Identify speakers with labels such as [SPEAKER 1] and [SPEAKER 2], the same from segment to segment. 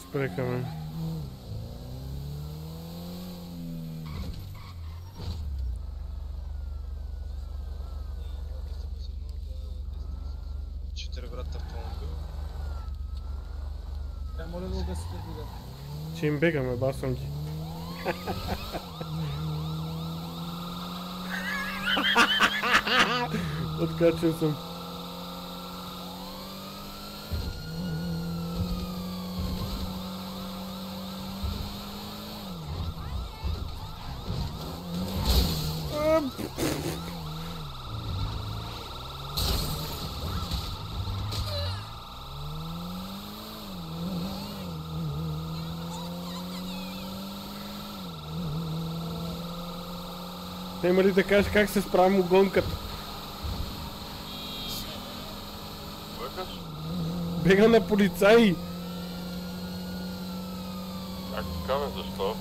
[SPEAKER 1] Спрекаме.
[SPEAKER 2] Моля да обясните видео.
[SPEAKER 1] Че им бегаме, басам ги. Откачен съм. Има ли да кажеш как се справим гонката? Бега на полицаи!
[SPEAKER 3] Как така, бе? Защо?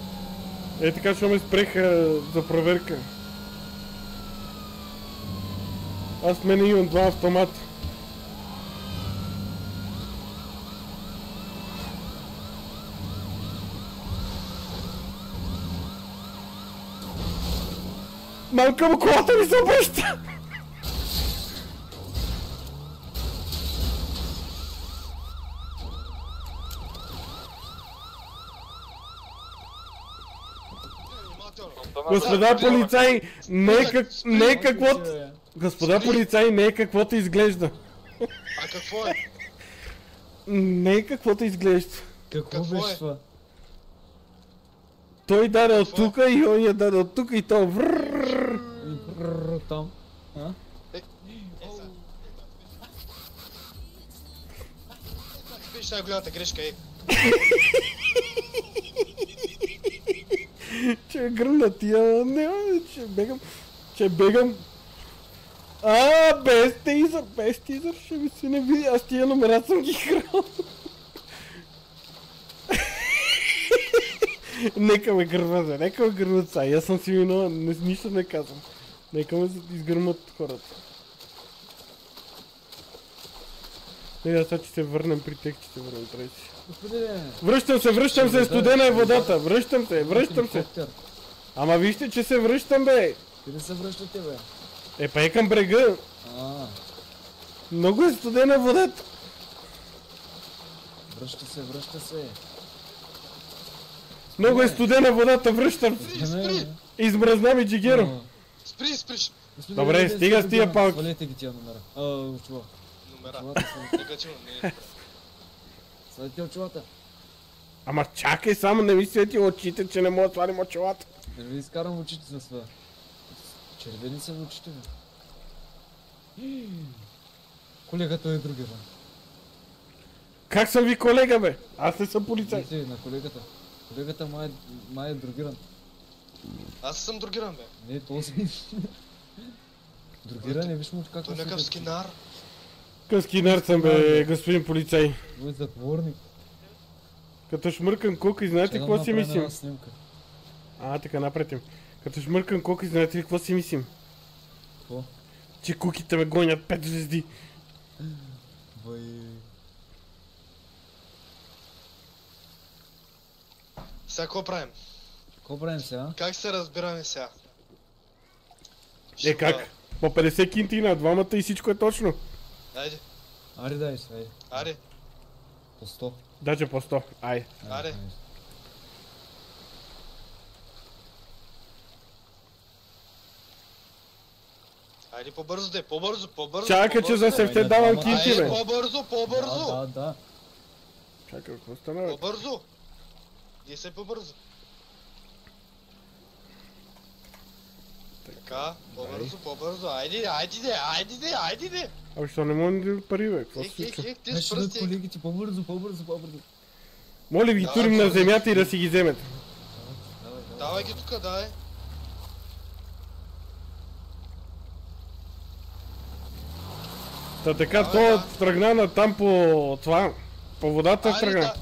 [SPEAKER 1] Е така, че ме спреха за проверка. Аз мене имам два автомата. Малка му колата ми се обръща! Господа полицаи, не е каквото... Господа полицаи, не е каквото изглежда.
[SPEAKER 4] А какво е?
[SPEAKER 1] Не е каквото изглежда.
[SPEAKER 2] Какво беше това?
[SPEAKER 1] Той даде от тука и он я даде от тука и то вррррррр.
[SPEAKER 2] Там. А?
[SPEAKER 4] Виж най-голямата грешка е.
[SPEAKER 1] Че гръмна тия, не, че бегам. Без тизър, ще ми се не види, аз тия номера съм ги храл. Нека ме гърмат са, аз съм си виноват, нищо не казвам. Нека ме изгърмат хората. Не, сега че се върнем при тех, че се върнем треси. Връщам се, студена е водата, връщам се. Ама вижте, че се връщам, бе.
[SPEAKER 2] Къде се връщате, бе?
[SPEAKER 1] Е, па е към брега. Много е студена водата.
[SPEAKER 2] Връща се.
[SPEAKER 1] Много е студена водата, връщам се.
[SPEAKER 4] Спри!
[SPEAKER 1] Измръзна ми джигеро.
[SPEAKER 4] Спри!
[SPEAKER 1] Добре, стига с тия палки.
[SPEAKER 2] Свалете ги тия номера. Очила.
[SPEAKER 4] Номера. Негативно, не е.
[SPEAKER 2] Свалете очилата.
[SPEAKER 1] Ама чакай само, не ми свети очите, че не мога да свалим очилата.
[SPEAKER 2] Не ви изкарам очите за това. Червени са очите, бе. Колегата е другия, бе.
[SPEAKER 1] Как съм ви колега, бе? Аз не съм полицай.
[SPEAKER 2] На колегата. Колегата май е другиран.
[SPEAKER 4] Аз съм другиран, бе.
[SPEAKER 2] Не, този. Другиран е, виж му как...
[SPEAKER 4] Той е някакъв скинар.
[SPEAKER 1] Към скинар съм, бе, господин полицай.
[SPEAKER 2] Той е затворник.
[SPEAKER 1] Като шмъркам кока и знаете какво си мислим? Така напретим. Като шмъркам кока и знаете ли какво си мислим?
[SPEAKER 2] Какво?
[SPEAKER 1] Че куките ме гонят 5 звезди.
[SPEAKER 2] Бай...
[SPEAKER 4] Сега какво правим?
[SPEAKER 2] Какво правим сега?
[SPEAKER 4] Как се разбираме сега?
[SPEAKER 1] Как? По 50 кинти на двамата и всичко е точно.
[SPEAKER 4] Айде.
[SPEAKER 2] Аре.
[SPEAKER 4] Аре.
[SPEAKER 2] По 100.
[SPEAKER 1] Даже по 100. Аре.
[SPEAKER 4] Айде по-бързо де, побързо.
[SPEAKER 1] Чакай, че за сефте давам кинти, бе.
[SPEAKER 4] По-бързо.
[SPEAKER 2] Да.
[SPEAKER 1] Чакай, какво стана, бе?
[SPEAKER 4] По-бързо. Ди се по-бързо. Така, по-бързо. Айде де.
[SPEAKER 1] Абе, що не мога да пари, бе? Какво се случва?
[SPEAKER 4] Ти с пръсти.
[SPEAKER 2] Колегите, по-бързо.
[SPEAKER 1] Моля ви, турим на земята и да си ги вземете.
[SPEAKER 4] Давай ги тука, давай.
[SPEAKER 1] Така, то тръгна на там по това. По водата тръгна.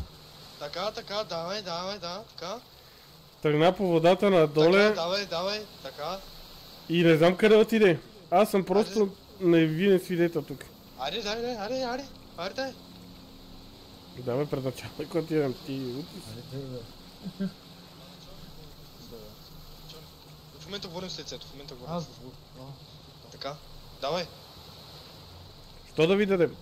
[SPEAKER 4] Така, давай, така.
[SPEAKER 1] Тръгна по водата надоле.
[SPEAKER 4] Давай, така.
[SPEAKER 1] И не знам къде отиде. Аз съм просто невинен свидетел тук.
[SPEAKER 4] Аре, дай.
[SPEAKER 1] Давай пред началника отидем, ти утис.
[SPEAKER 4] В момента говорим с лицето, в момента говорим.
[SPEAKER 2] Аз
[SPEAKER 4] с-
[SPEAKER 2] звук.
[SPEAKER 4] Така. Давай.
[SPEAKER 1] Що да ви дадем?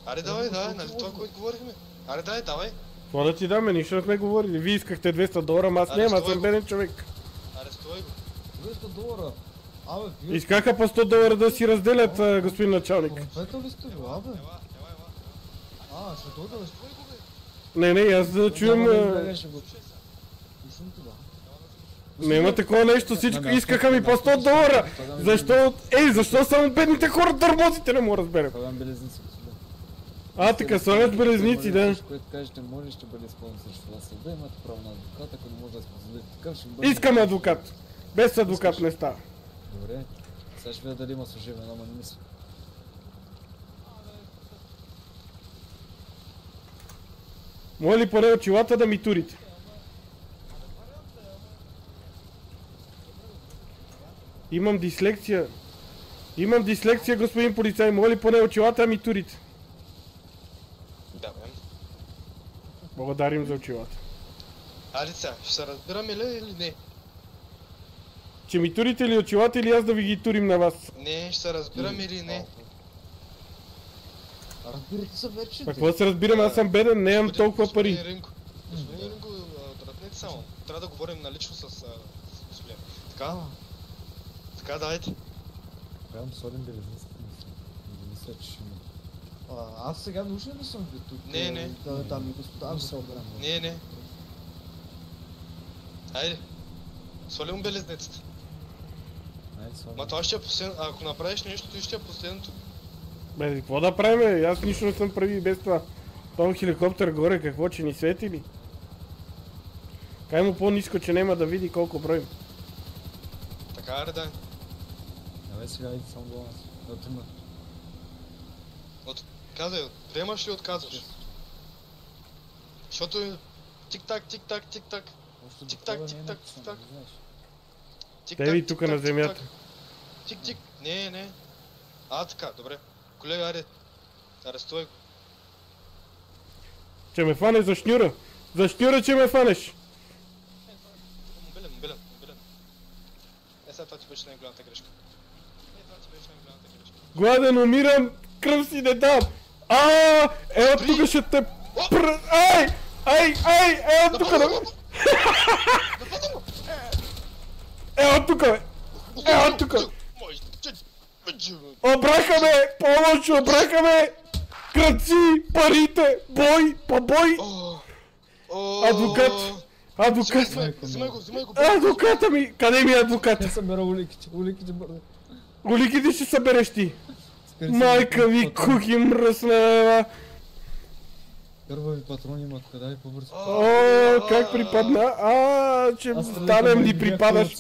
[SPEAKER 4] Аре давай, нали това, което говорихме? Аре давай.
[SPEAKER 1] Какво да ти даме? Нищо не сме говорили. Вие искахте $200, ама аз нямам, аз съм беден човек.
[SPEAKER 4] Арестувай го.
[SPEAKER 2] $200. Абе, вие...
[SPEAKER 1] Искаха по $100 да си разделят, господин началник.
[SPEAKER 2] Конфета ли сте бе, абе?
[SPEAKER 4] Ела.
[SPEAKER 2] Ще дойда ли?
[SPEAKER 1] Не, аз да чуем...
[SPEAKER 2] Слушам това.
[SPEAKER 1] Няма такова нещо, всичко искаха ми по $100. Защо? Защо само бедните хора търмозите, не мога да разберем.
[SPEAKER 2] Паган белезници, господин.
[SPEAKER 1] Така, слагат белезници, да.
[SPEAKER 2] Което кажете, може ще бъде изпълнен срещу вас. Да имате право на адвокат, ако не може да се позволите такъв, ще бъде...
[SPEAKER 1] Искам адвокат. Без адвокат не става.
[SPEAKER 2] Добре. Сега ще видя дали има служебен, ама не мисля.
[SPEAKER 1] Моля ли поне очилата да ми турите? Имам дислекция. Имам дислекция, господин полицай. Моля ли поне очилата да ми турите?
[SPEAKER 4] Давай.
[SPEAKER 1] Благодарим за очилата.
[SPEAKER 4] Аре сега, ще се разбираме ли или не?
[SPEAKER 1] Че ми турите ли очилата или аз да ви ги турим на вас?
[SPEAKER 4] Не, ще се разбираме или не?
[SPEAKER 2] Разбирате се вече.
[SPEAKER 1] Па какво се разбирам, аз съм беден, не имам толкова пари.
[SPEAKER 4] Господин Ринко, дръпнете само. Трябва да говорим налично с господин. Така? Така, давайте.
[SPEAKER 2] Гледам солен белезници. Не мисля, че ще ми... Аз сега нужен ли съм ви тук?
[SPEAKER 4] Не.
[SPEAKER 2] Дами и господа, аз се обрам.
[SPEAKER 4] Не. Айде. Солим белезниците.
[SPEAKER 2] Айде, солен.
[SPEAKER 4] Ма това ще е последно. Ако направиш нещо, то ще е последното.
[SPEAKER 1] Бе, какво да правим? Аз нищо не съм прави без това. Том хеликоптер горе, какво, че ни свети ли? Кай му по-ниско, че няма да види колко броим.
[SPEAKER 4] Така, аре дай.
[SPEAKER 2] Давай сега, иди само до нас. Да отима.
[SPEAKER 4] Казай, приемаш ли отказваш? Защото тик-так.
[SPEAKER 2] Още
[SPEAKER 4] Тик-так,
[SPEAKER 2] доклада не е
[SPEAKER 4] тик-так,
[SPEAKER 2] написано,
[SPEAKER 4] тик-так.
[SPEAKER 2] не знаеш.
[SPEAKER 1] Те ви тук на земята.
[SPEAKER 4] Тик. Не. Така, добре. Колега, аре. Арестувай го.
[SPEAKER 1] Че ме фане за шнюра. За шнюра, че ме фанеш.
[SPEAKER 4] Мобилен. Сега това ти беше най-голямата грешка.
[SPEAKER 1] Гладен умирам, кръв си не дам. От тук ще те... От тук да... От тук, бе. От тук. Обраха ме, по-лошо, обраха ме. Кръци, парите, бой, побой. Адвокат.
[SPEAKER 4] Взимай го.
[SPEAKER 1] Адвоката ми. Къде ми е адвокат?
[SPEAKER 2] Не събера уликите бързо.
[SPEAKER 1] Уликите ще събереш ти. Майка ви, кухи мръсна.
[SPEAKER 2] Кървави патрони имат, къде е по-бързо.
[SPEAKER 1] Как припадна? Че талем ни припадаш.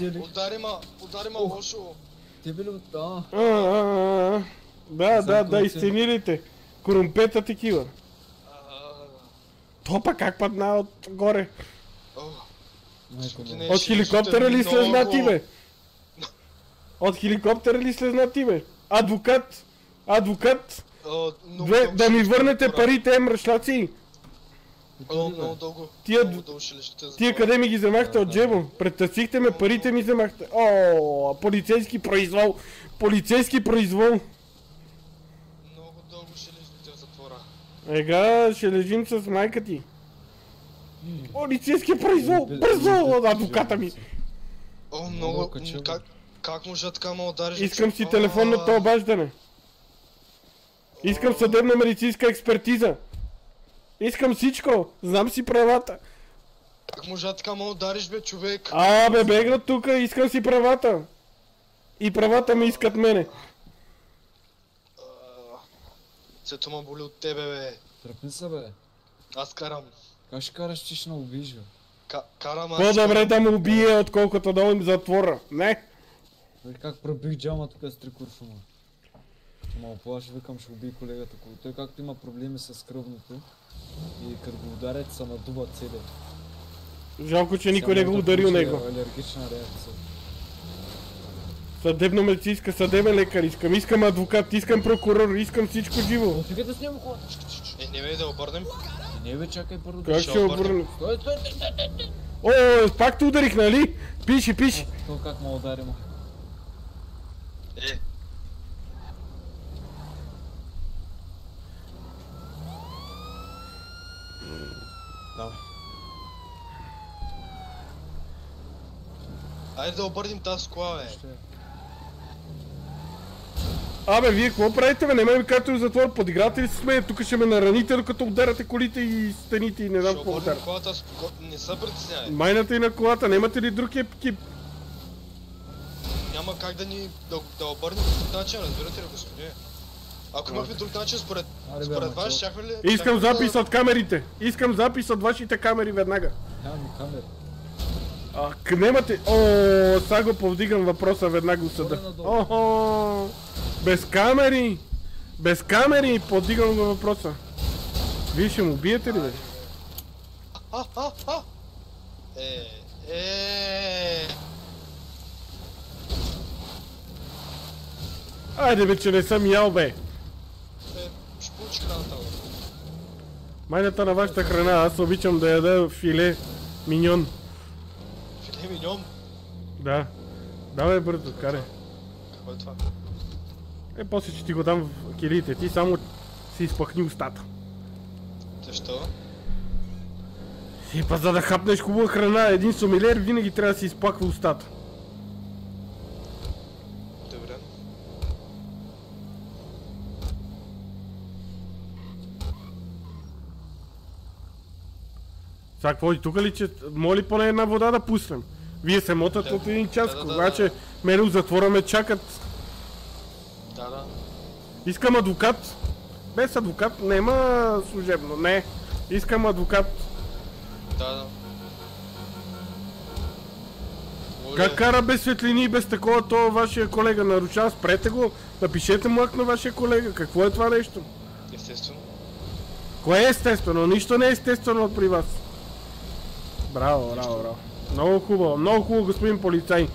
[SPEAKER 4] Удари ма лошо.
[SPEAKER 2] Ти били от...
[SPEAKER 1] Да, изценилите. Корумпета такива. Топа как падна отгоре? От хеликоптера ли слезна ти, бе? От хеликоптера ли слезна ти, бе? Адвокат! Да ми върнете парите, мръшлаци!
[SPEAKER 4] Много дълго.
[SPEAKER 1] Тия къде ми ги вземахте от джебо? Претърсихте ме, парите ми вземахте. Полицейски произвол! Полицейски произвол!
[SPEAKER 4] Много дълго ще лежите в затвора.
[SPEAKER 1] Ега, ще лежим с майка ти. Полицейски произвол! Бързо, адвоката ми!
[SPEAKER 4] Много... Как можа така ме удариш?
[SPEAKER 1] Искам си телефонното обаждане. Искам съдебна медицинска експертиза. Искам всичко. Знам си правата.
[SPEAKER 4] Как можа така ме удариш, бе, човек?
[SPEAKER 1] Бе, бегна тука, искам си правата. И правата ми искат мене.
[SPEAKER 4] Сето ме боли от тебе, бе.
[SPEAKER 2] Тръпни се, бе.
[SPEAKER 4] Аз карам.
[SPEAKER 2] Как ще караш, че ще ме убиеш, бе?
[SPEAKER 4] Карам аз.
[SPEAKER 1] По-добре да ме убие, отколкото да им затвора. Не?
[SPEAKER 2] Бе, как пробих джама тук с 3 куршума. Ма оплаши, викам, ще убий колегата. Той както има проблеми с кръвното и като го ударят се надува целия.
[SPEAKER 1] Жалко, че никой не го ударил него.
[SPEAKER 2] Алергична реакция.
[SPEAKER 1] Съдебно медицинска, съдебен лекар искам адвокат, искам прокурор, искам всичко живо.
[SPEAKER 2] Офигате с него хора.
[SPEAKER 4] Не ме да обърнем.
[SPEAKER 2] Не бе, чакай първо
[SPEAKER 1] Как ще обърнем?
[SPEAKER 2] Стой.
[SPEAKER 1] О, пак те ударих, нали? Пиши.
[SPEAKER 2] То как ме удари, ма?
[SPEAKER 4] Давай. Айде да обърнем тази кола, бе.
[SPEAKER 1] Абе, вие какво правите, бе? Нема ми както в затвор, подиграте ли се с мен? Тук ще ме нараните, докато ударяте колите и стените и не знам какво ударя.
[SPEAKER 4] Колата, не се притеснявай.
[SPEAKER 1] Майната и на колата, немате ли друг екип?
[SPEAKER 4] Няма как да обърнем по друг начин, разбирате ли, господи? Ако имахме друг начин, според вас, щяхме ли...
[SPEAKER 1] Искам запис от камерите! Искам запис от вашите камери веднага!
[SPEAKER 2] Нямаме камери.
[SPEAKER 1] Немате... О, сега го повдигам въпроса веднага от съда. Охо! Без камери! Без камери! Повдигам го въпроса. Вие ще му биете ли, бе? Айде бе, че не съм ял, бе!
[SPEAKER 4] Ще получи храната, бе.
[SPEAKER 1] Майната на вашата храна, аз обичам да яда филе миньон.
[SPEAKER 4] Филе миньон?
[SPEAKER 1] Да. Давай бързо, карай.
[SPEAKER 4] Какво е това?
[SPEAKER 1] После ще ти го дам в килиите, ти само си изпъхни устата.
[SPEAKER 4] Защо?
[SPEAKER 1] И па за да хапнеш хубава храна, един сомелиер винаги трябва да си изпъхва устата.
[SPEAKER 4] Добре.
[SPEAKER 1] Сега какво и тук ли, че моли поне една вода да пуснем? Вие се мотат от един час, обаче мене от затвора ме чакат.
[SPEAKER 4] Да.
[SPEAKER 1] Искам адвокат. Без адвокат нема служебно, не. Искам адвокат.
[SPEAKER 4] Да.
[SPEAKER 1] Как кара без светлини и без такова то вашия колега нарушава? Спрете го, напишете му акт на вашия колега. Какво е това нещо?
[SPEAKER 4] Естествено.
[SPEAKER 1] Кое е естествено? Нищо не е естествено при вас. Браво. Много хубаво, господин полицай.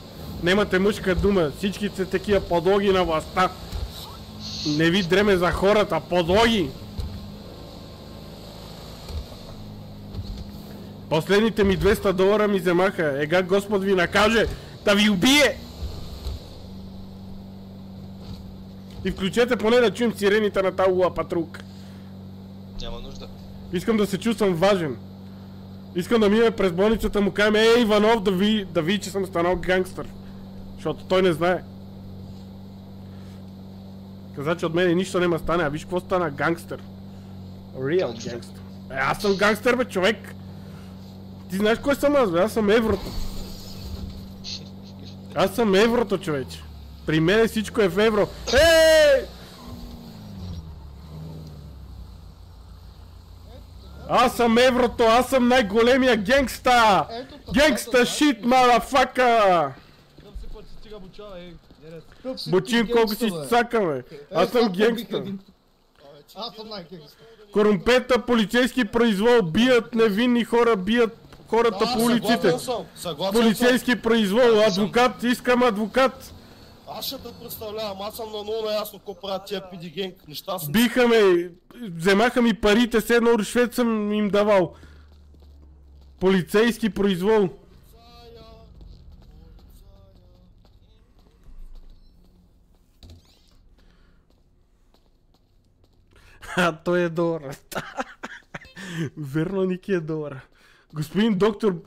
[SPEAKER 1] Немате мъжка дума, всички сте такива подлоги на властта. Не ви дреме за хората, подлоги! Последните ми $200 ми вземаха, ега Господ ви накаже да ви убие! И включете поне да чуем сирените на тази луа патрулка.
[SPEAKER 4] Няма нужда.
[SPEAKER 1] Искам да се чувствам важен. Искам да минем през болницата му кажем, ей Иванов, да види, че съм станал гангстър. Защото той не знае. Каза, че от мене нищо нема стане, а виж какво стана гангстър. Real гангстър. Аз съм гангстър, бе, човек. Ти знаеш кой съм аз, бе? Аз съм еврото. Аз съм еврото, човече. При мене всичко е в евро. Ей! Аз съм еврото, аз съм най-големия гангста! Гангста шит, мадафака! Бучин колко си цакаме. Аз съм гангста.
[SPEAKER 5] Аз съм най-гангста.
[SPEAKER 1] Корумпета, полицейски произвол, бият невинни хора, бият хората по улиците. Полицейски произвол, адвокат, искам адвокат.
[SPEAKER 5] Аз ще те представлявам, аз съм на много наясно какво правят тия пидигенг, нещастни.
[SPEAKER 1] Биха ме, вземаха ми парите, с едно рушвет съм им давал. Полицейски произвол. Той е долара. Верно, Ники е долара. Господин доктор,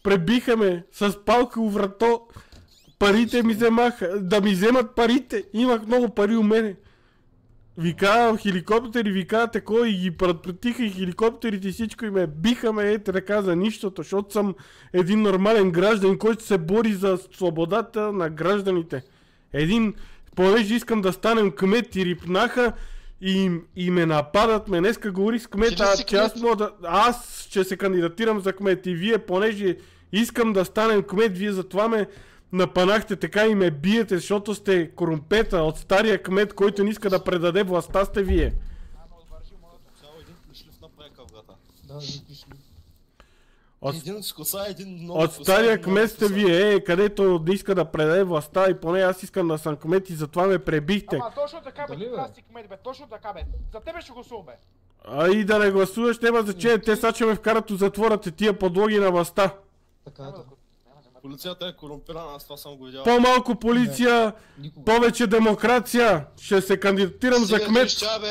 [SPEAKER 1] пребиха ме с палка у врато. Парите ми вземаха, да ми вземат парите. Имах много пари у мене. Викава хеликоптери, викавате кой и ги предпретиха и хеликоптерите и всичко и ме биха ме ете така за нищото, защото съм един нормален гражданин, който се бори за свободата на гражданите. Понеже искам да станем кмет и рипнаха и ме нападат, днеска говори с кмета, че аз ще се кандидатирам за кмет и вие, понеже искам да станем кмет, вие затова ме напанахте така и ме биете, защото сте корумпета от стария кмет, който не иска да предаде властта, сте вие.
[SPEAKER 5] Цяло един пишлив направи къвгата.
[SPEAKER 2] Да, един пишлив.
[SPEAKER 5] Един с коса, един много
[SPEAKER 1] От стария кмет сте вие, където не иска да предаде властта и поне аз искам да съм кмет и затова ме пребихте.
[SPEAKER 6] Ама точно така бе, ти си кмет бе, точно така бе. За тебе ще гласувам бе.
[SPEAKER 1] А и да не гласуваш, няма значение. Те са че ме вкарат от затвората тия подлоги на властта.
[SPEAKER 2] Така е.
[SPEAKER 5] Полицията е корумпирана, аз това съм го видял.
[SPEAKER 1] По-малко полиция,
[SPEAKER 2] Никога.
[SPEAKER 1] повече демокрация. Ще се кандидатирам за кмет.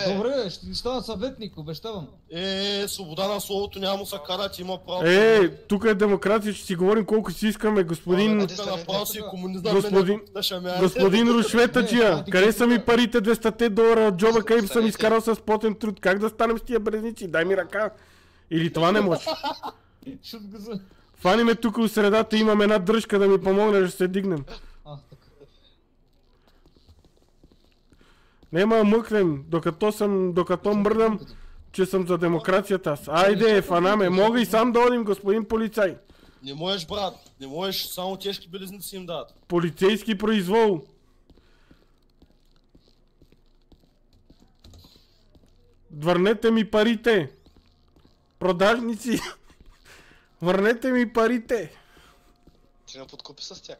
[SPEAKER 2] Добре, ще ти стана съветник, обещавам.
[SPEAKER 5] Свобода на словото, няма му се карат, има право.
[SPEAKER 1] Тук е демокрация, ще си говорим колко си искаме, господин...
[SPEAKER 5] Направо си комунизъм,
[SPEAKER 1] Господин Рушветаджия, къде са ми парите 200 долара от джоба, къде съм изкарал с потен труд? Как да станем с тия брезници? Дай ми ръка. Или това не може.
[SPEAKER 2] Шут го за...
[SPEAKER 1] Фани ме тук в средата, имам една дръжка да ми помогне да се дигнем.
[SPEAKER 2] Така.
[SPEAKER 1] Нема да мъкнем, докато мръдам, че съм за демокрацията аз. Айде, фанаме, мога и сам да одим, господин полицай.
[SPEAKER 5] Не можеш, брат, не можеш, само тежки белезници им дадат.
[SPEAKER 1] Полицейски произвол. Върнете ми парите. Продажници. Върнете ми парите.
[SPEAKER 4] Ти ме подкупи с тях.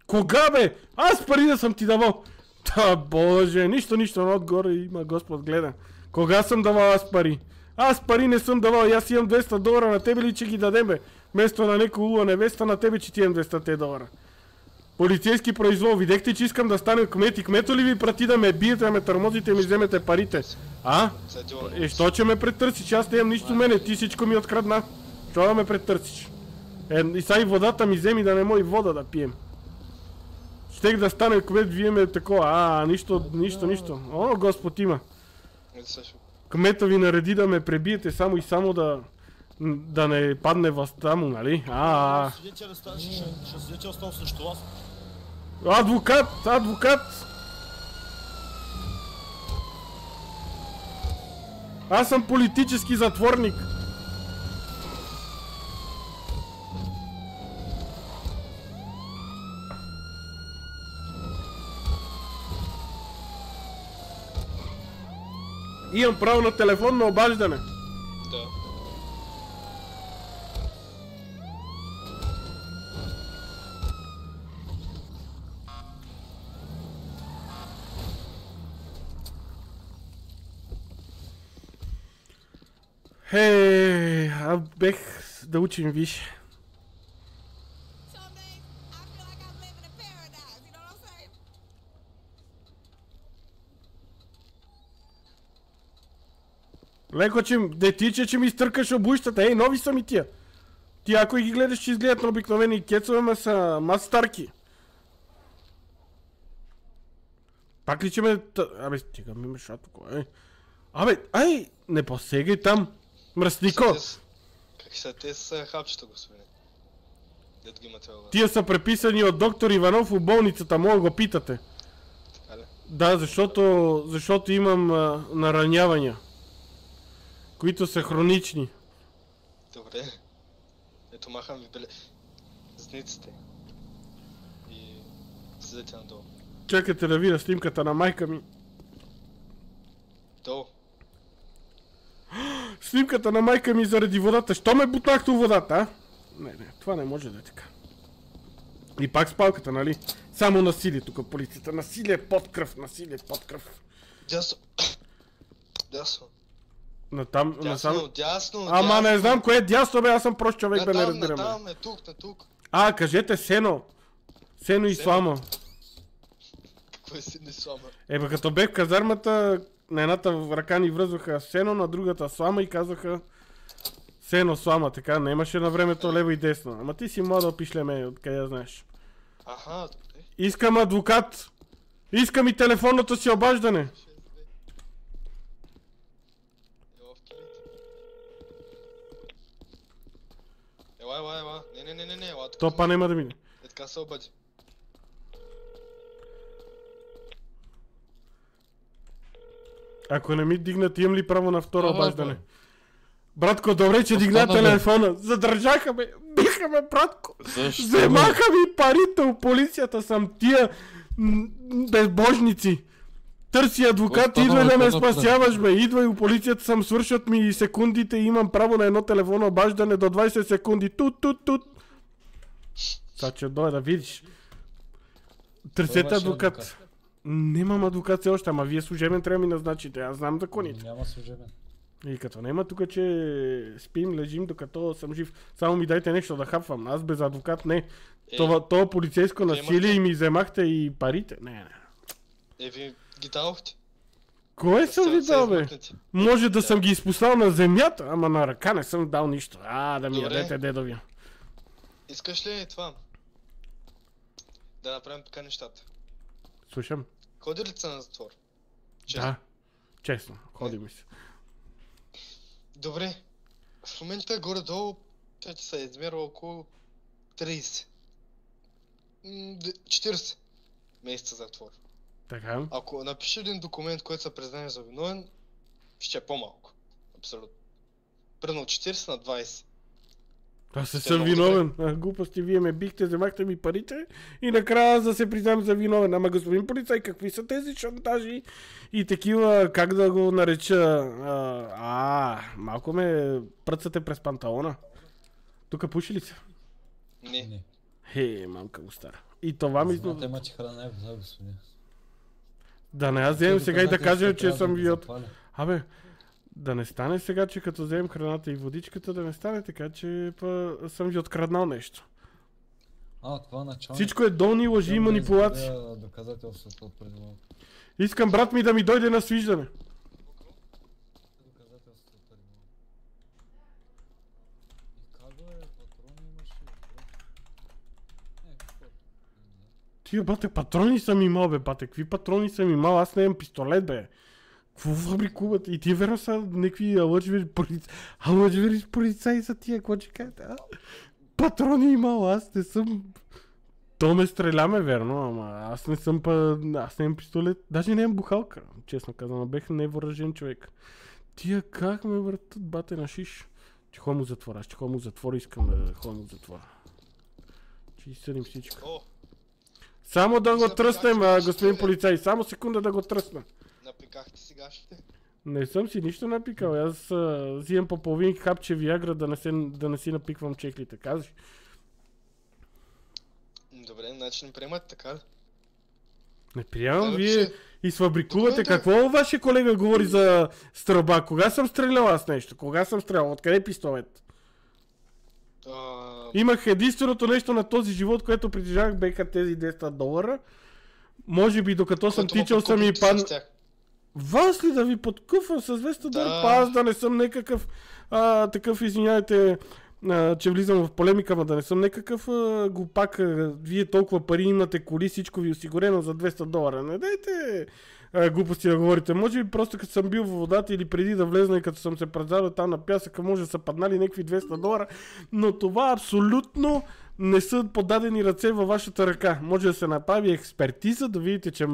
[SPEAKER 1] Кога бе? Аз пари да съм ти давал. Та боже, нищо, но отгоре има Господ гледа. Кога съм давал аз пари? Аз пари не съм давал, аз имам 200 долара, на тебе ли че ги дадем бе? Вместо на некоя лула невеста, на тебе че ти имам 200 долара. Полицейски произвол, видяхте, че искам да стане кмет и кмето ли ви прати да ме биете, да ме тормозите и ми вземете парите? А? Що че ме претърсиш, че аз не имам нищо мене, ти всичко ми открадна. Що да ме претърсиш? И сега и водата ми вземи да не може вода да пием. Щех да стане кмет, вие ме такова, нищо. О, Господ има. Кмета ви нареди да ме пребиете само и само да не падне властта му, нали?
[SPEAKER 5] Ще свидетелствам срещу вас.
[SPEAKER 1] Адвокат! Аз съм политически затворник. Имам право на телефонно обаждане.
[SPEAKER 4] Да.
[SPEAKER 1] Аз бех да учим виж. Леко, че детиче, че ми изтъркаш обущата. Нови са ми тия. Ти ако ги гледаш, ще изгледат на обикновени кецове, ма са старки. Пак ли че ме... стига ми меша тук, не посегай там. Мръснико.
[SPEAKER 4] Как са те с хапчета, господин? Дето ги имате във...
[SPEAKER 1] Тия са преписани от доктор Иванов в болницата, мога го питате.
[SPEAKER 4] Така ли?
[SPEAKER 1] Да, защото имам наранявания, които са хронични.
[SPEAKER 4] Добре. Ето махам ви белезниците. И седете надолу.
[SPEAKER 1] Чакайте да видя снимката на майка ми.
[SPEAKER 4] Долу.
[SPEAKER 1] Снимката на майка ми заради водата. Що ме бутнахте у водата, а? Не, това не може да е така. И пак с палката, нали? Само насилие тук полицията. Насилие под кръв.
[SPEAKER 4] Дясно. Дясно.
[SPEAKER 1] Натам,
[SPEAKER 4] Дясно.
[SPEAKER 1] Ама не знам кое е дясно, бе, аз съм прост човек, бе, не разбирам.
[SPEAKER 4] Натам, тук.
[SPEAKER 1] Кажете сено. Сено и слама.
[SPEAKER 4] Какво е сено и слама?
[SPEAKER 1] Бе, като бех в казармата, на едната ръка ни връзваха сено, на другата слама и казаха сено, слама, така, не имаше на времето лево и десно. Ама ти си младо пишлеме, откъде знаеш.
[SPEAKER 4] Аха, добре.
[SPEAKER 1] Искам адвокат. Искам и телефонното си обаждане.
[SPEAKER 4] Ела. Не, ела тук.
[SPEAKER 1] То па нема да мине.
[SPEAKER 4] Е така се обади.
[SPEAKER 1] Ако не ми дигнат, имам ли право на второ обаждане? Братко, добре, че дигна телефона. Задържаха ме, биха ме, братко. Вземаха ми парите от полицията, съм тия безбожници. Търси адвокат, идвай да ме спасяваш, бе. Идвай у полицията, съм свършат ми секундите и имам право на едно телефонно обаждане до 20 секунди. Тут. Сега че дойде да видиш. Търсете адвокат. Нямам адвокат все още, ама вие служебен трябва да ми назначите, аз знам законите.
[SPEAKER 2] Няма служебен.
[SPEAKER 1] И като няма тук, че спим, лежим, докато съм жив. Само ми дайте нещо да хапвам. Аз без адвокат не. Това полицейско насилие и ми вземахте и парите. Не.
[SPEAKER 4] Ви ги дадохте.
[SPEAKER 1] Кое съм ви дал, бе? Може да съм ги изпуснал на земята, ама на ръка не съм дал нищо. Да ми ядете, дедовия.
[SPEAKER 4] Искаш ли това? Да направим така нещата.
[SPEAKER 1] Слушам.
[SPEAKER 4] Ходи ли се на затвор?
[SPEAKER 1] Да. Честно, ходи ми се.
[SPEAKER 4] Добре. В момента горе-долу тя ти се измерва около 30. 40 месеца затвор.
[SPEAKER 1] Така.
[SPEAKER 4] Ако напишеш един документ, който се признаеш за виновен, ще е по-малко. Абсолютно. Примерно 40 на 20.
[SPEAKER 1] Аз не съм виновен. Глупости, вие ме бихте, вземахте ми парите и накрая да се признам за виновен. Ама господин полицай, какви са тези шантажи и такива, как да го нареча? Малко ме пръцате през панталона. Тук пуши ли се?
[SPEAKER 4] Не.
[SPEAKER 1] Мамка го стара. И това ми...
[SPEAKER 2] Знаете, мачи храна е в господин.
[SPEAKER 1] Да не, аз вземем сега и да кажа, че съм ви от... Да не стане сега, че като вземем храната и водичката, да не стане така, че съм ви откраднал нещо.
[SPEAKER 2] Това начално.
[SPEAKER 1] Всичко е долни лъжи и манипулации.
[SPEAKER 2] Доказателството от преди малко.
[SPEAKER 1] Искам брат ми да ми дойде на свиждане.
[SPEAKER 2] Доказателството от преди малко. И как бе, патрони имаш ли? Какво?
[SPEAKER 1] Тия бате, патрони съм имал, бе, бате. Какви патрони съм имал? Аз не имам пистолет, бе. Какво фабрикуват? И тия верно са някакви лъжвери полицаи са тия, какво че кажете, Патрони имал, аз не съм... То ме стреляме, верно, ама аз не съм аз не имам пистолет. Даже не имам бухалка, честно казвам, бех невъоръжен човек. Тия как ме въртат, бате, на шиш? Ще ходя му затвора, искам да ходя му затвора. Ще изсъдим всичко. Само да го тръснем, господин полицай, само секунда да го тръсна.
[SPEAKER 4] Напикахте сегашните?
[SPEAKER 1] Не съм си нищо напикал. Аз взимам по половин хапче Виагра да не си напиквам чеклите. Казваш?
[SPEAKER 4] Добре, значи не приемате така.
[SPEAKER 1] Не приемам, вие изфабрикувате. Какво вашия колега говори за стрелба? Кога съм стрелял аз нещо? Кога съм стрелял? Откъде е пистолет? Имах единственото нещо на този живот, което притежавах, беха тези $200. Може би докато съм тичал съм и пан... Вас ли да ви подкъфвам с $200? Аз да не съм някакъв такъв, извиняйте, че влизам в полемика, но да не съм някакъв глупак. Вие толкова пари имате, коли, всичко ви осигурено за $200. Не дайте глупости да говорите. Може би просто като съм бил в водата или преди да влезна и като съм се предзадал там на пясъка, може да са паднали някакви $200, но това абсолютно не са подадени ръце във вашата ръка. Може да се направи експертиза, да видите, че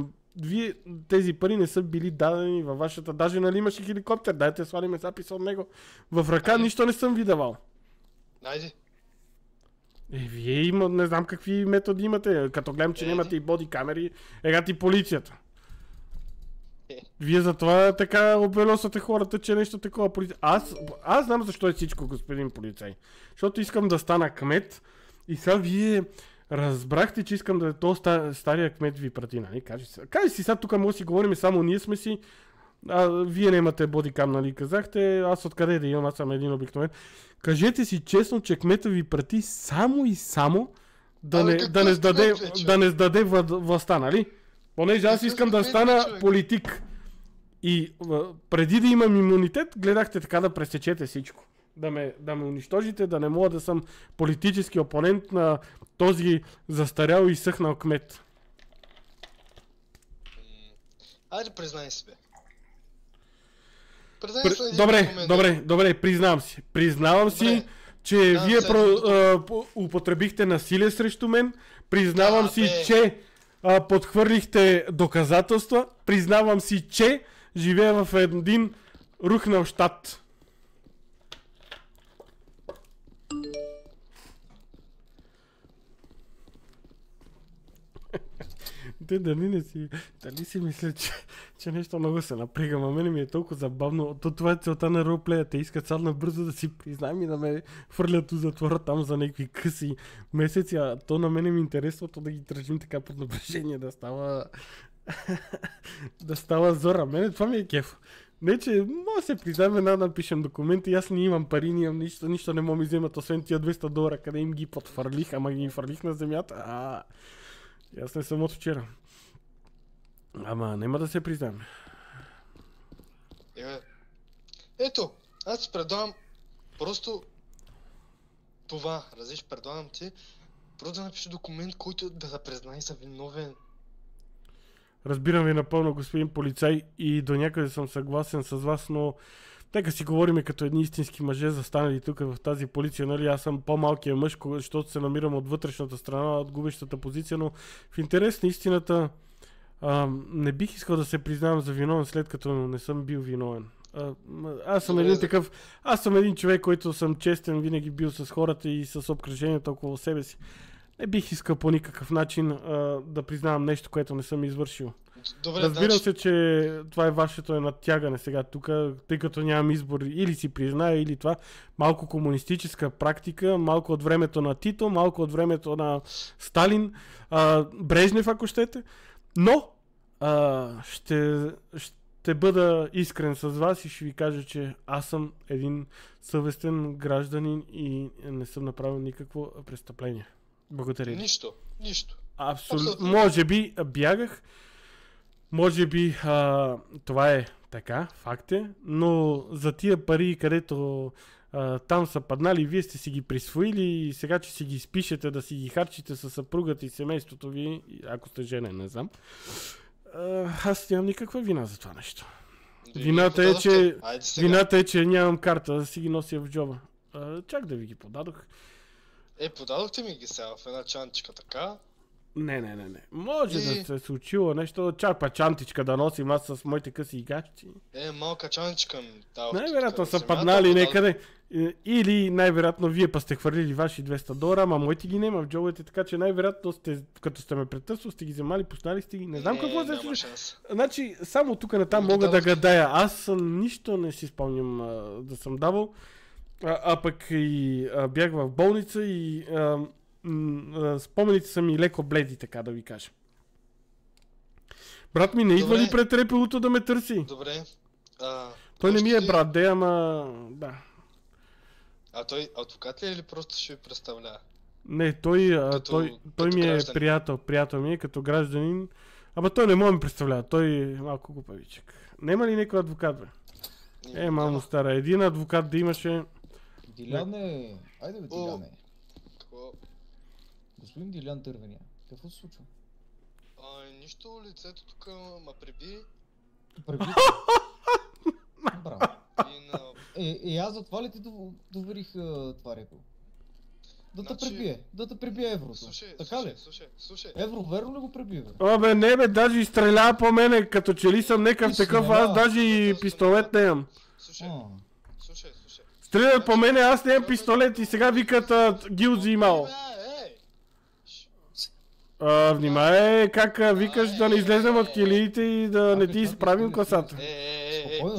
[SPEAKER 1] тези пари не са били дадени във вашата... Даже нали имаше хеликоптер, дайте свалиме записа от него. В ръка нищо не съм ви давал.
[SPEAKER 4] Найди.
[SPEAKER 1] Вие не знам какви методи имате. Като гледам, че нямате и боди камери, ти полицията. Вие затова така обелосвате хората, че нещо такова полиция. Аз знам защо е всичко, господин полицай. Защото искам да стана кмет и сега вие разбрахте, че искам да то стария кмет ви прати, нали? Кажи си, сега тук може да си говорим, само ние сме си. Вие нямате бодикам, нали? Казахте, аз откъде да имам, аз съм един обикновен. Кажете си честно, че кмета ви прати само и само да не сдаде властта, нали? Понеже аз искам да стана политик. И преди да имам имунитет, гледахте така да пресечете всичко. Да ме унищожите, да не мога да съм политически опонент на този застарял и съхнал кмет.
[SPEAKER 4] Айде признай си, бе.
[SPEAKER 1] Добре, признавам си. Признавам си, че вие употребихте насилие срещу мен. Признавам си, че подхвърлихте доказателства. Признавам си, че живея в един рухнал щат. Дали си мисля, че нещо много се напрягам, а мене ми е толкова забавно. Това е целта на ролплея. Те искат сега набързо да си признаем и да ме фърлят в затвора там за някакви къси месеци, а то на мене ми е интересно да ги държим така под напрежение, да става зора. Мене това ми е кеф. Не, че може да се признаем, да напишем документи, аз не имам пари, нямам нищо не мога ми вземат, освен тия $200, къде им ги подфърлих, ама ги фърлих на земята. Аз не съм от вчера. Ама нема да се признаем.
[SPEAKER 4] Ето, аз ти предлагам просто това, разбираш, предлагам ти просто да напишеш документ, който да се признае за виновен.
[SPEAKER 1] Разбирам ви напълно, господин полицай, и до някъде съм съгласен с вас, но нека си говорим като едни истински мъже, застанали тук в тази полиция, нали? Аз съм по-малкият мъж, защото се намирам от вътрешната страна, от губещата позиция, но в интерес на истината не бих искал да се признавам за виновен, след като не съм бил виновен. Аз съм един човек, който съм честен, винаги бил с хората и с обкръжението около себе си. Не бих искал по никакъв начин да признавам нещо, което не съм извършил.
[SPEAKER 4] Добре,
[SPEAKER 1] Разбирам се, че това е вашето натягане сега тук, тъй като нямам избор, или си призная, или това. Малко комунистическа практика, малко от времето на Тито, малко от времето на Сталин, Брежнев, ако щете. Но ще бъда искрен с вас и ще ви кажа, че аз съм един съвестен гражданин и не съм направил никакво престъпление. Благодаря ви.
[SPEAKER 4] Нищо.
[SPEAKER 1] Абсолютно. Може би бягах, може би това е така, факт е, но за тия пари, където там са паднали, вие сте си ги присвоили и сега, че си ги изпишете да си ги харчите със съпругата и семейството ви, ако сте женен, не знам, аз нямам никаква вина за това нещо. Вината е, че нямам карта да си ги нося в джоба. Чак да ви ги подадох.
[SPEAKER 4] Подадохте ми ги сега в една чантичка, така?
[SPEAKER 1] Не. Може да се случило нещо, чак чантичка да носим аз с моите къси и гащи.
[SPEAKER 4] Малка чантичка ми дава.
[SPEAKER 1] Най-вероятно са паднали някъде. Или най-вероятно вие па сте хвърлили ваши $200, ама моите ги нема в джобовете, така че най-вероятно като сте ме претърсвали, сте ги вземали, пуснали сте ги. Не знам какво се случи. Значи, само тук натам мога да гадая. Аз нищо не си спомням да съм давал. Пък и бях в болница и спомените са ми леко бледи, така да ви кажа. Брат ми не идва ли пред репелото да ме търси?
[SPEAKER 4] Добре.
[SPEAKER 1] Той не ми е брат, ама да.
[SPEAKER 4] Той адвокат ли или просто ще ви представлява?
[SPEAKER 1] Не, той ми е приятел ми е като гражданин. Ама той не може да ми представлява, той е малко глупавичък. Нема ли някой адвокат, бе? Мамо стара, един адвокат да имаше...
[SPEAKER 2] Диляне, айде бе Диляне.
[SPEAKER 4] Какво?
[SPEAKER 2] Господин Дилян Тървения, какво се случва?
[SPEAKER 4] Нищо, лицето тук ма преби.
[SPEAKER 2] Преби? Браво. Аз за това ли ти доверих това репо? Да те пребие еврото. Така ли?
[SPEAKER 4] Слушай.
[SPEAKER 2] Евро верно ли го преби, бе?
[SPEAKER 1] Абе не бе, даже изстрелява по мене, като че ли съм некъв такъв, аз даже и пистолет не имам.
[SPEAKER 4] Слушай.
[SPEAKER 1] Стрелят по мене, аз не имам пистолет и сега викат гилзи имал. Внимай как викаш да не излезем от килиите и да не ти изправим косата.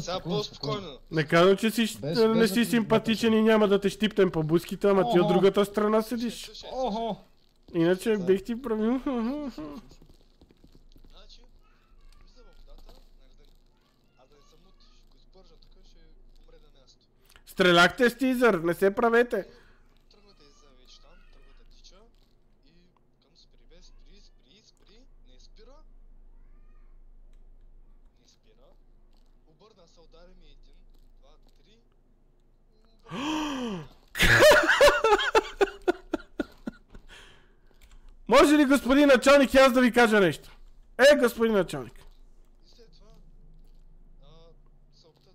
[SPEAKER 4] Сега по-спокойно.
[SPEAKER 1] Не казвам, че не си симпатичен и няма да те щипнем по буските, ама ти от другата страна седиш. Иначе бих ти правил. Стреляхте с тизър, не се правете.
[SPEAKER 4] Тръгвате за вече там, тръгвате тича и към спри, не спира. Обърна се, удари ми 1, 2, 3.
[SPEAKER 1] Може ли, господин началник, и аз да ви кажа нещо? Господин началник.
[SPEAKER 4] И след това се опита,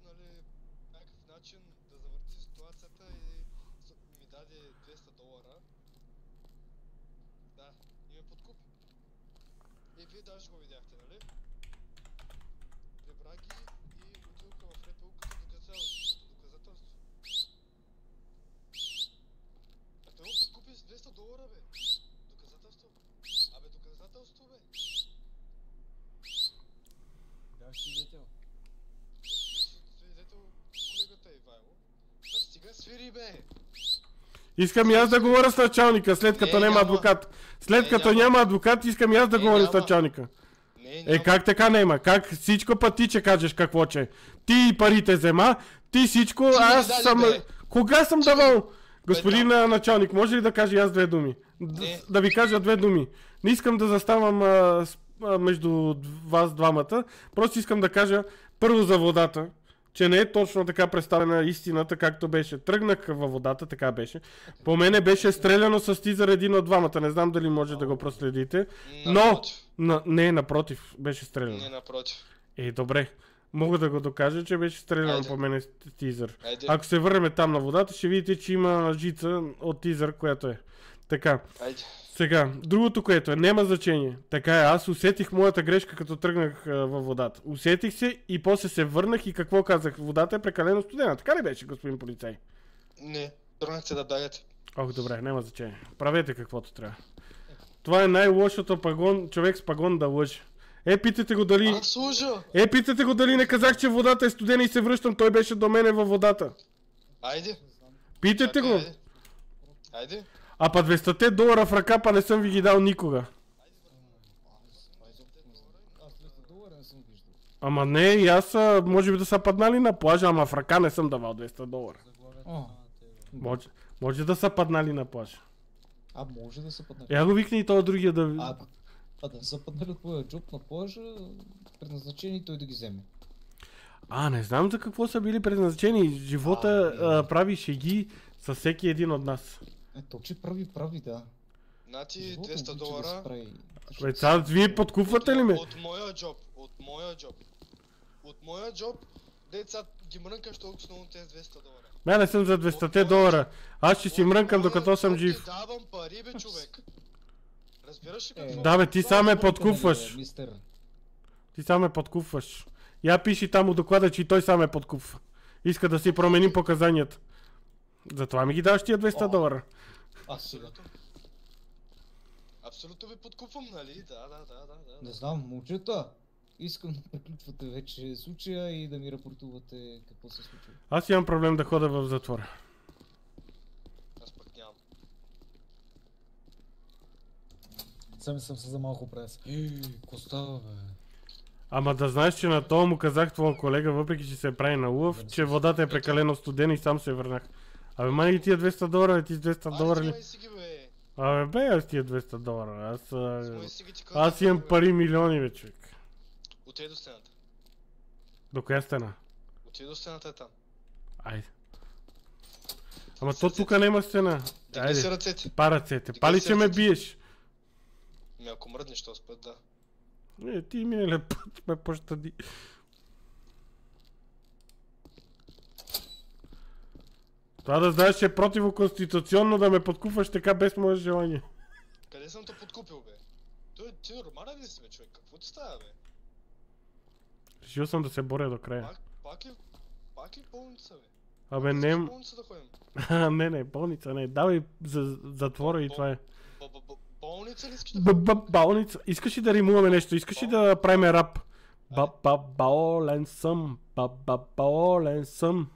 [SPEAKER 4] някакъв начин да завърти ситуацията и ми даде $200. Да, и ме подкупи. И вие даже го видяхте, нали? Прибра ги и отиваха в РПУ като доказателство. Той го подкупи с $200, бе. Доказателство. Доказателство, бе.
[SPEAKER 2] Бях свидетел.
[SPEAKER 4] Свидетел колегата Ивайло. Стига свири, бе.
[SPEAKER 1] Искам и аз да говоря с началника, след като няма адвокат. След като няма адвокат, искам и аз да говоря с началника.
[SPEAKER 4] няма.
[SPEAKER 1] Как така няма? Как всичко път ти че кажеш какво че? Ти парите взема, ти всичко,
[SPEAKER 4] Ти ми
[SPEAKER 1] аз
[SPEAKER 4] даде,
[SPEAKER 1] съм...
[SPEAKER 4] бе.
[SPEAKER 1] Кога съм давал? Господин началник, може ли да кажа и аз две думи?
[SPEAKER 4] Не.
[SPEAKER 1] Да ви кажа две думи. Не искам да заставам между вас двамата. Просто искам да кажа първо за водата, че не е точно така представена истината, както беше. Тръгнах във водата, така беше. По мене беше стреляно с тизър един от двамата. Не знам дали може да го проследите. Но...
[SPEAKER 4] Напротив.
[SPEAKER 1] Не, напротив, беше стреляно.
[SPEAKER 4] Не, напротив.
[SPEAKER 1] Добре. Мога да го докажа, че беше стреляно
[SPEAKER 4] Айде.
[SPEAKER 1] по мене с тизър.
[SPEAKER 4] Айде.
[SPEAKER 1] Ако се върнем там на водата, ще видите, че има жица от тизър, която е. Така.
[SPEAKER 4] Айде.
[SPEAKER 1] Сега, другото, което е, няма значение. Така е, аз усетих моята грешка, като тръгнах във водата. Усетих се и после се върнах и какво казах? Водата е прекалено студена. Така ли беше, господин полицай?
[SPEAKER 4] Не, тръгнах се да бягате.
[SPEAKER 1] Ох, добре, няма значение. Правете каквото трябва. Това е най-лошото човек с пагон да лъже. Питайте го дали...
[SPEAKER 4] Аз служа!
[SPEAKER 1] Питайте го дали не казах, че водата е студена и се връщам. Той беше до мене във водата.
[SPEAKER 4] Айде.
[SPEAKER 1] Питайте
[SPEAKER 4] Чакай,
[SPEAKER 1] го.
[SPEAKER 4] Айде. Айде.
[SPEAKER 1] А па $200 в ръка па не съм ви ги дал никога.
[SPEAKER 2] Аз $200 не съм виждал.
[SPEAKER 1] Ама не, и аз може би да са паднали на плажа, ама в ръка не съм давал $200. Може да са паднали на плажа.
[SPEAKER 2] Може да са паднали.
[SPEAKER 1] Я го викни и този другия да...
[SPEAKER 2] Да са паднали от твоя джоб на плажа, предназначени той да ги вземе.
[SPEAKER 1] Не знам за какво са били предназначени. Живота прави шеги с всеки един от нас.
[SPEAKER 2] То, че прави, да.
[SPEAKER 4] Нати
[SPEAKER 2] Живота обича да
[SPEAKER 4] $200.
[SPEAKER 2] се прави.
[SPEAKER 1] Бе, сега вие подкупвате ли ме?
[SPEAKER 4] От моя джоб. От моя джоб, деца ги мрънкаш толкова много тези $200.
[SPEAKER 1] Ме не съм за $200. Аз ще си мрънкам докато съм жив.
[SPEAKER 4] Ти давам пари, бе, човек. Разбираш ли какво?
[SPEAKER 1] Да бе, ти сам ме подкупваш.
[SPEAKER 2] Мистер.
[SPEAKER 1] Ти сам ме подкупваш. Я пиши там у доклада, че и той сам ме подкупва. Иска да си променим показанията. Затова ми ги даваш тия $200.
[SPEAKER 2] Сега.
[SPEAKER 4] Абсолютно ви подкупвам, нали? Да.
[SPEAKER 2] Не знам, момчета. Искам да приключвате вече случая и да ми рапортувате какво се случва.
[SPEAKER 1] Аз имам проблем да хода в затвора.
[SPEAKER 4] Аз пък нямам.
[SPEAKER 2] Сами съм се за малко прес. Ко става, бе?
[SPEAKER 1] Ама да знаеш, че на това му казах твоя колега, въпреки че се прави на улъв, че водата е прекалено студена и сам се върнах. Абе, май и тия $200, ти с $200 ли?
[SPEAKER 4] Айде, си ги, бе.
[SPEAKER 1] Абе, аз тия $200.
[SPEAKER 4] Смой си ги, ти
[SPEAKER 1] Аз
[SPEAKER 4] казвам,
[SPEAKER 1] имам
[SPEAKER 4] бе.
[SPEAKER 1] пари милиони, бе, човек.
[SPEAKER 4] Отиде до стената.
[SPEAKER 1] До коя стена?
[SPEAKER 4] Отиде до стената е там.
[SPEAKER 1] Айде. Ама то тук няма стена.
[SPEAKER 4] Дигни си
[SPEAKER 1] Айде,
[SPEAKER 4] ръцете.
[SPEAKER 1] па ръцете.
[SPEAKER 4] Дигни
[SPEAKER 1] Пали,
[SPEAKER 4] си
[SPEAKER 1] че ме
[SPEAKER 4] ръцете.
[SPEAKER 1] биеш.
[SPEAKER 4] Ако мръднеш този път, да.
[SPEAKER 1] Ти миналия път ме пощади. Това да знаеш, че е противоконституционно да ме подкупваш така без мое желание.
[SPEAKER 4] Къде съм те подкупил, бе? Ти нормален ли си, бе, човек? Какво ти става, бе?
[SPEAKER 1] Решил съм да се боря до края.
[SPEAKER 4] Пак ли болница, бе?
[SPEAKER 1] Абе,
[SPEAKER 4] Искаш в
[SPEAKER 1] не...
[SPEAKER 4] болница да ходим?
[SPEAKER 1] Не, болница не. Давай за затвора и това е.
[SPEAKER 4] Болница ли искаш да ходим?
[SPEAKER 1] Болница. Искаш ли да римуваме нещо? Искаш ли да правим рап? Болен съм. Болен съм.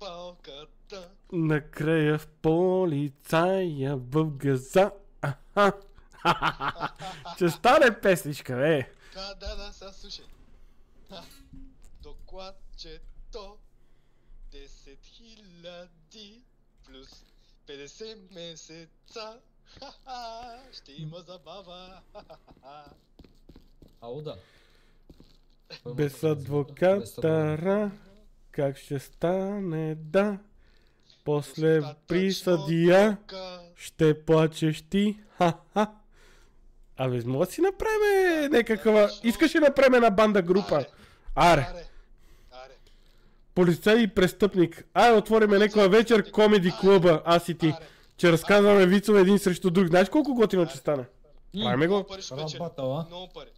[SPEAKER 4] Палката.
[SPEAKER 1] Накрая в полицая в газа. Ще стане песничка, бе.
[SPEAKER 4] Да, сега слушай. Докладчето 10 000 плюс 50 месеца. Ще има забава.
[SPEAKER 2] Ало, да.
[SPEAKER 1] Без адвоката, как ще стане, да. После при съдия ще плачеш ти, ха-ха. Абе, мога да си направим някаква... Искаш ли направим една банда група? Аре. Полицай и престъпник. Отвориме някоя вечер комеди клуба, аз и ти. Че разказваме вицове един срещу друг. Знаеш колко готино ще стане? Правиме го?
[SPEAKER 2] Работала.
[SPEAKER 4] Много пари.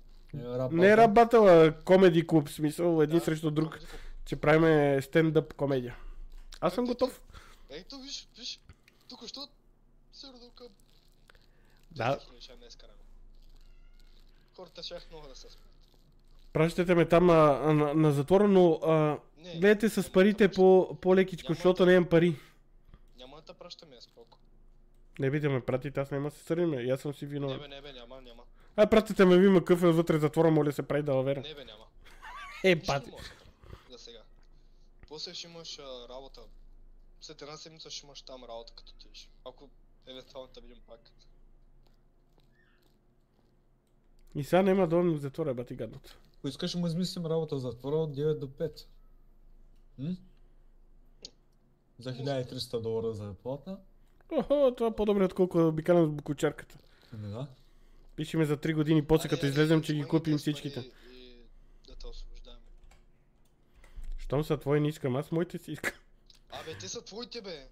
[SPEAKER 1] Не работала, комеди клуб, в смисъл, един срещу друг. Че правиме стендъп комедия. Аз съм готов.
[SPEAKER 4] Ето, виж. Току-що се родил към...
[SPEAKER 1] Да.
[SPEAKER 4] Хората ще много да се спят.
[SPEAKER 1] Пращате ме там на затвора, но гледайте с парите по-лекичко, защото не имам пари.
[SPEAKER 4] Няма да те пращаме, споко.
[SPEAKER 1] Не би да ме пратите, аз няма да се сърдим, и аз съм си виновен.
[SPEAKER 4] Не бе, няма.
[SPEAKER 1] Ай, пратите ме, има къв е вътре затвора, моля се прави далавера.
[SPEAKER 4] Не бе, няма.
[SPEAKER 1] Е,
[SPEAKER 4] Нищо
[SPEAKER 1] пати.
[SPEAKER 4] не може за сега. После ще имаш работа. След една седмица ще имаш там работа, като тиш. Ако евентуално те видим пак.
[SPEAKER 1] И сега няма да ме затворя, бати гадното.
[SPEAKER 2] Ако искаш, му измислим работа в затвора от 9 до 5. М? За $1300 заплата.
[SPEAKER 1] Охо, това по-добре отколко да обикалям с букучарката.
[SPEAKER 2] Ами да.
[SPEAKER 1] Пише ме за 3 години, после като излезем, че ги
[SPEAKER 4] звъни
[SPEAKER 1] купим
[SPEAKER 4] да
[SPEAKER 1] всичките.
[SPEAKER 4] и да те освобождаваме.
[SPEAKER 1] Щом са твои не искам, аз моите си искам.
[SPEAKER 4] Абе, те са твоите, бе.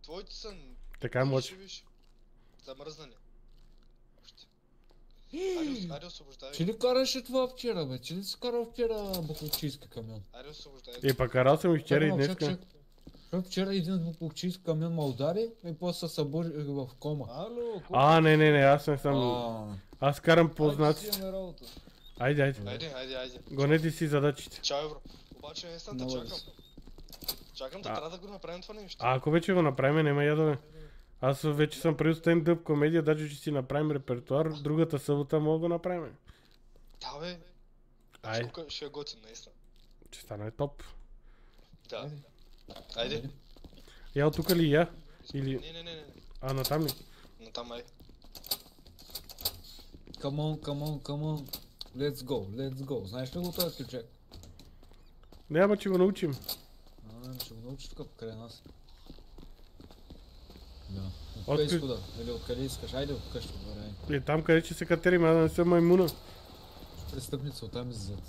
[SPEAKER 4] Твоите са...
[SPEAKER 1] Така може.
[SPEAKER 4] Виж. Замръзнали. Още. Аре, освобождавай.
[SPEAKER 2] Че ли караше това вчера, бе? Че ли си карал вчера буклучийски камион?
[SPEAKER 4] Аре, освобождавай.
[SPEAKER 1] И пак карал съм и вчера и
[SPEAKER 2] Чакай,
[SPEAKER 1] днеска.
[SPEAKER 2] чакай. Защото вчера един буклучийски камион ме удари и после се събуди в кома.
[SPEAKER 5] Ало,
[SPEAKER 1] А, не, аз не съм.
[SPEAKER 2] А,
[SPEAKER 1] Аз карам познати.
[SPEAKER 5] имаме работа.
[SPEAKER 1] Айде.
[SPEAKER 4] Айде.
[SPEAKER 1] Гонете си задачите.
[SPEAKER 4] Чао, бро. Обаче наистина те
[SPEAKER 2] Много
[SPEAKER 4] чакам. Чакам да
[SPEAKER 1] А.
[SPEAKER 4] трябва да го направим това нещо.
[SPEAKER 1] А ако вече го направим, няма ядове. Аз вече съм правил стендъп комедия, даже ще си направим репертуар, другата събота мога да го направим.
[SPEAKER 4] Да, бе.
[SPEAKER 1] Ай,
[SPEAKER 4] Ще е готин, наистина.
[SPEAKER 1] че стане топ.
[SPEAKER 4] Да. Айде.
[SPEAKER 1] Я от тук ли я? Или...
[SPEAKER 4] Не.
[SPEAKER 1] А, натам ли?
[SPEAKER 4] Натам, ай.
[SPEAKER 2] come on. Let's go. Знаеш ли го този ключак?
[SPEAKER 1] Няма, че го научим.
[SPEAKER 2] Ще го научи тук покрай нас. Да.
[SPEAKER 1] Откъде-
[SPEAKER 2] Откъде изхода? Или откъде искаш? Айде от къща, добре.
[SPEAKER 1] И там къде ще се катерим, аз да не съм маймуна.
[SPEAKER 2] Престъпница, оттам иззад.